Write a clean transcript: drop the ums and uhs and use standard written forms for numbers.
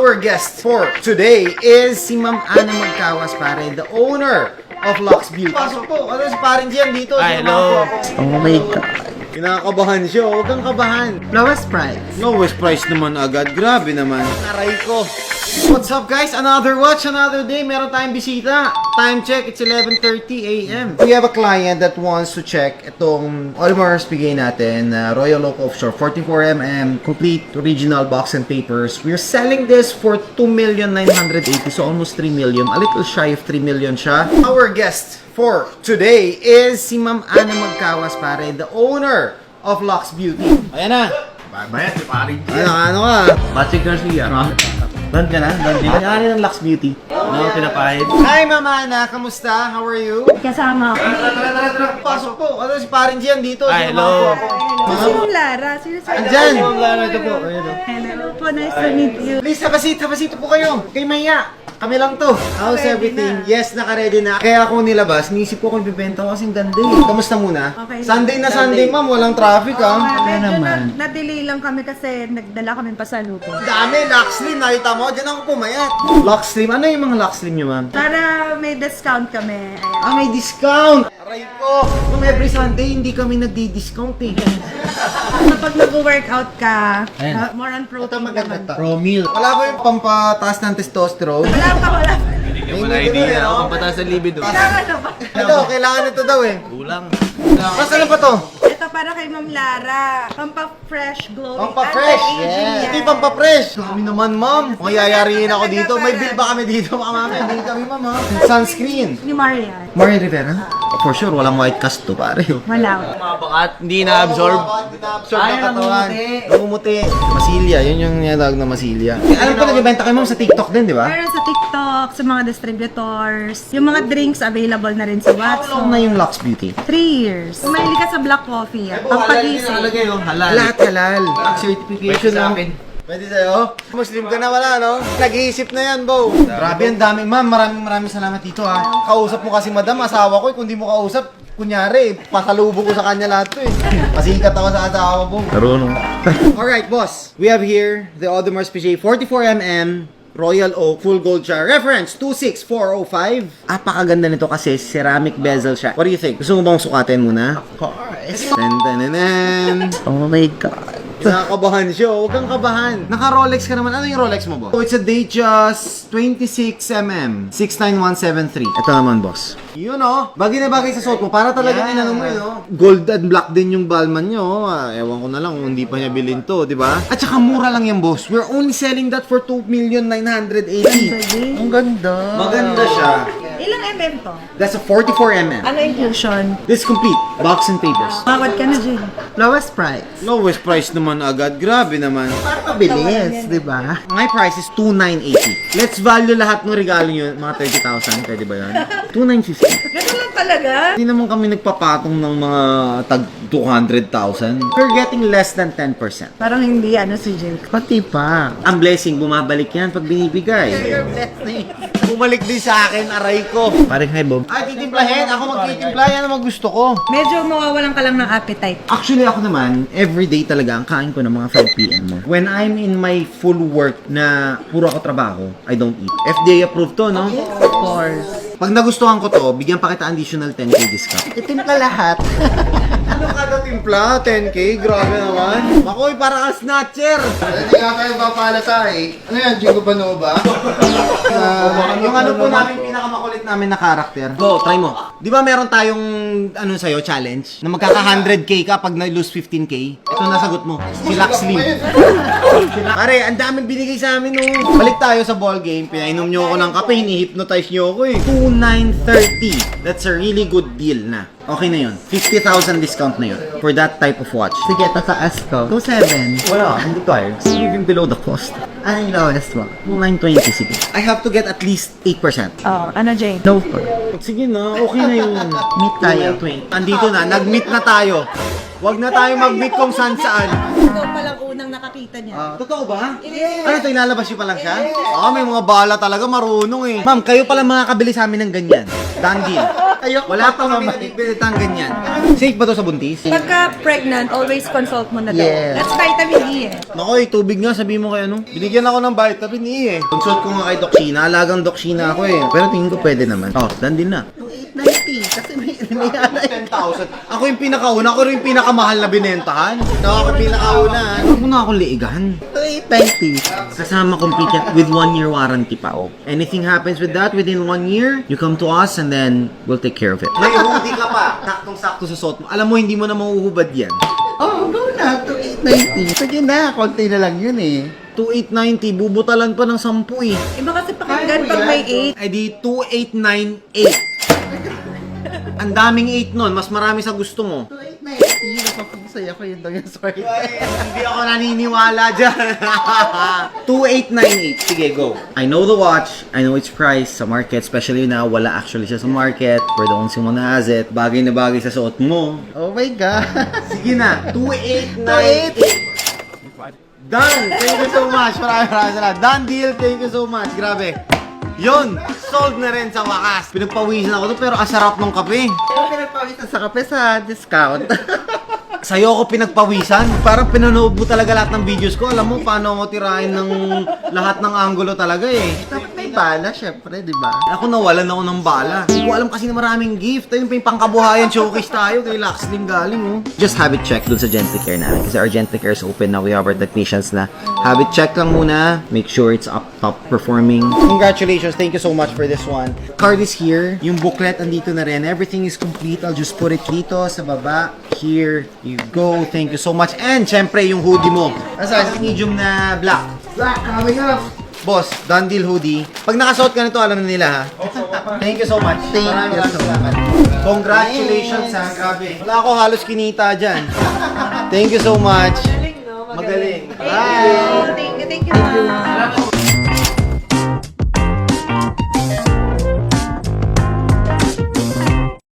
Our guest for today is si Ma'am Ana Magkawas, pare, the owner of Lux Beauty. Pasok po. Ano si parin Gian dito? Ay, hello. Oh my God. Kinakabahan siya. Huwag kang kabahan. Lowest price. Lowest price naman agad. Grabe naman. Aray ko. What's up guys? Another watch, another day. Meron tayong bisita. Time check, it's 11:30 a.m. We have a client that wants to check itong Audemars Piguet natin, Royal Oak Offshore, 44mm, complete original box and papers. We're selling this for 2,980,000, so almost 3 million. A little shy of 3 million siya. Our guest for today is si Ma'am Ana Magkawas, pare, the owner of Lux Beauty. Ayan na. Bayan, si paring. Ano ka? Patrick Garcia. Doon ka na? Doon din. Ano ng Lux Beauty? Ano, pinapahid? Hi, Mama Ana. Kamusta? How are you? Kasama ako. Tara. Pasok po. Ano si parin Gian dito? Ay, Sino hello. Gusto mong Lara? Sino sa Andyan. Ito po. Hello po, nice to meet you. Please, have a seat po kayo. Kay Maya. Kami lang to. How's Ready everything? na. Yes, naka-ready na. Kaya ako nilabas, nisip ko kung bibenta ko kasing ganda eh. Kamusta muna? Okay. Sunday na Sunday, ma'am. Walang traffic ah. Medyo na-delay lang kami kasi nagdala kami pa sa lupo. Dami, Luxlim. Nakita mo? Diyan ako pumayat. Luxlim. Ano yung mga Luxlim nyo, ma'am? Para may discount kami. Ayan. Ah, may discount! Aray ko! Kung every Sunday, hindi kami nagdi-discount eh. Kapag nag-workout ka, Ayan. more on protein naman. Promil. Wala ba yung pampataas ng testosterone? Wala. Hindi mo na idea. Ako ang pataas ng libido. Kailangan na ba? Ito, kailangan ito daw eh. Kulang. Mas ano pa to? Ito para kay Ma'am Lara. Pampa-fresh, glowing, Pampa-fresh! anti-aging Ito yan. yung pampa-fresh! Kami naman, ma'am. Kung yayariin ako dito, may bill ba kami dito? Baka mamaya, hindi kami, ma'am, ha? Sunscreen. Ni Marian. Mario Rivera? For sure, walang white cast to, pare. Wala. Mabakat, hindi na-absorb. Absorb Ay, ng katawan. namumuti. Namumuti. Masilya, yun yung niyatawag na masilya. Alam ko, nagbibenta kayo, ma'am, sa TikTok din, di ba? Meron sa TikTok, sa mga distributors. Yung mga drinks available na rin sa How long Watson. na yung Lux Beauty? 3 years. Kung mahilig ka sa black coffee, ang pagising. Nakalagay yung halal. Lahat halal. Certification lang. namin. Pwede sa'yo? Muslim ka na wala, no? Nag-iisip na yan, Bo. Grabe, ang dami. Ma'am, maraming salamat dito, ha. Kausap mo kasi, madam, asawa ko. Kung di mo kausap, kunyari, pasalubong ko sa kanya lahat to, eh. Pasikat ako sa asawa, Bo. Karunong. Alright, boss. We have here the Audemars Piguet 44mm Royal Oak Full Gold Jar. Reference 26405. Apakaganda nito kasi ceramic bezel siya. What do you think? Gusto mo bang sukatin muna? Of course. Oh my God. Nakakabahan siya. Huwag kang kabahan. Naka-Rolex ka naman. Ano yung Rolex mo, boss? So, it's a Datejust 26mm 69173. Ito naman, boss. Yun, oh. Bagay na bagay sa suot mo. Para talagang inano mo yun, oh. Gold and black din yung Balmain nyo. Ewan ko na lang kung hindi pa niya bilhin to, di ba? At saka mura lang yan, boss. We're only selling that for 2,980,000. Ang ganda. Maganda siya. Ilang mm to? That's a 44mm. Ano inclusion? This complete. Box and papers. Mawad ka na, Jane. Lowest price. Lowest price naman agad. Grabe naman. Para mabilis, di ba? My price is 2,980. Let's value lahat ng regalo nyo. Mga 30,000. Pwede ba yan? 2,950. Ganun lang talaga. Hindi naman kami nagpapatong ng mga tag 200,000. We're getting less than 10%. Parang hindi si Jane. Pati pa. Ang blessing, bumabalik yan pag binibigay. Bumalik din sa akin, aray ko. Parang hi, Bob. Ay, titimplahin. Ako magtitimpla. Yan ang gusto ko. Medyo mawawalan ka lang ng appetite. Actually, ako naman, everyday talaga ang kain ko ng mga 5 p.m. mo. When I'm in my full work na puro ako trabaho, I don't eat. FDA approved to, no? Of course. Pag nagustuhan ko to, bigyan pa kita additional 10k discount. Itimpla lahat. Ano kada timpla? 10k? Grabe naman. Makoy, para ka snatcher. Hindi nga kayo papalata eh. Ano yan, Jingo Panova? Yung ano po namin, pinakamakulit namin na karakter. Go, try mo. Di ba meron tayong, ano sa'yo, challenge? Na magkaka 100k ka pag na-lose 15k? Ito nasagot mo. Si Lux Lim. Pare, ang daming binigay sa amin, no. Balik tayo sa ball game. Pinainom nyo ako ng kape, hini-hypnotize nyo ako, eh. 2,930. That's a really good deal na. Okay na yun. 50,000 discount na yun for that type of watch. Sige, tataas ko. 2.7. Wala, hindi tayo. Even below the cost. Ano yung lowest mo? 2,920, sige. I have to get at least 8%. Oh, ano Jane? No po. Sige na, okay na yun. Meet tayo. 2,920. Andito na, nag-meet na tayo. Huwag na tayo mag-meet kung saan-saan. Ikaw palang una unang nakakita niya. Totoo ba? Ano ito, ilalabas nyo pa lang siya? May mga bala talaga, marunong eh. Ma'am, kayo pala makakabili sa amin ng ganyan. Done deal. Wala pa kami nabibili ng ganyan. Safe ba to sa buntis? Pagka pregnant, always consult mo na daw. Yes. That's vitamin E eh. Naku, tubig nga, sabihin mo kay ano. Binigyan ako ng vitamin E eh. Consult ko nga kay Doc Sheena, alagang Doc Sheena ako eh. Pero tingin ko pwede naman. Done deal na. 890. Kasi may 10,000. Ako yung pinakauna, ako rin yung pinakamahal na binentahan. Ako yung pinakauna. Huwag mo na akong liigahan. 890. Kasama complete yan with 1 year warranty pa. Anything happens with that within 1 year, you come to us and then we'll take care of it. May hoodie ka pa. Saktong-sakto sa suot mo. Alam mo, hindi mo na mauhubad yan. Go na. 890. Sige na, konti na lang yun eh. 2890, bubutalan pa ng 10 eh. Iba kasi pakinggan pag may 8. Ay di 2898. Ang daming 8 nun, mas marami sa gusto mo. 890. Napapagsaya ko yun daw yung sorry. Hindi ako naniniwala dyan. 2898. Sige, go. I know the watch. I know its price sa market. Especially now, wala actually siya sa market. We're the only one that has it. Bagay na bagay sa suot mo. Oh my God. Sige na. 2898. Done! Thank you so much. Maraming salamat. Done deal. Thank you so much. Grabe. Yun! Sold na rin sa wakas. Pinagpawisan ako to pero asarap ng kape. Pero pinagpawisan sa kape sa discount. Sa'yo ako pinagpawisan. Parang pinanood mo talaga lahat ng videos ko. Alam mo paano ako tirahin ng lahat ng angulo talaga eh. Dapat may bala, syempre, di ba? Ako nawalan ako ng bala. Hindi ko alam kasi na maraming gift. Ayun pa yung pangkabuhayan showcase tayo. Kay Laxling galing oh. Just have it check dun sa Gentlecare namin. Kasi our Gentlecare is open now. We have our technicians na. Have it check lang muna. Make sure it's up top performing. Congratulations. Thank you so much for this one. Card is here. Yung booklet andito na rin. Everything is complete. I'll just put it dito sa baba. Here you go. Thank you so much. And syempre yung hoodie mo. Asa medium na black. Black coming up. Boss, done deal hoodie. Pag nakasuot ka nito, alam na nila ha. Thank you so much. Thank you so much. Congratulations ha. Grabe. Wala ako halos kinita dyan. Thank you so much. Magaling. Bye. Thank you, ma'am.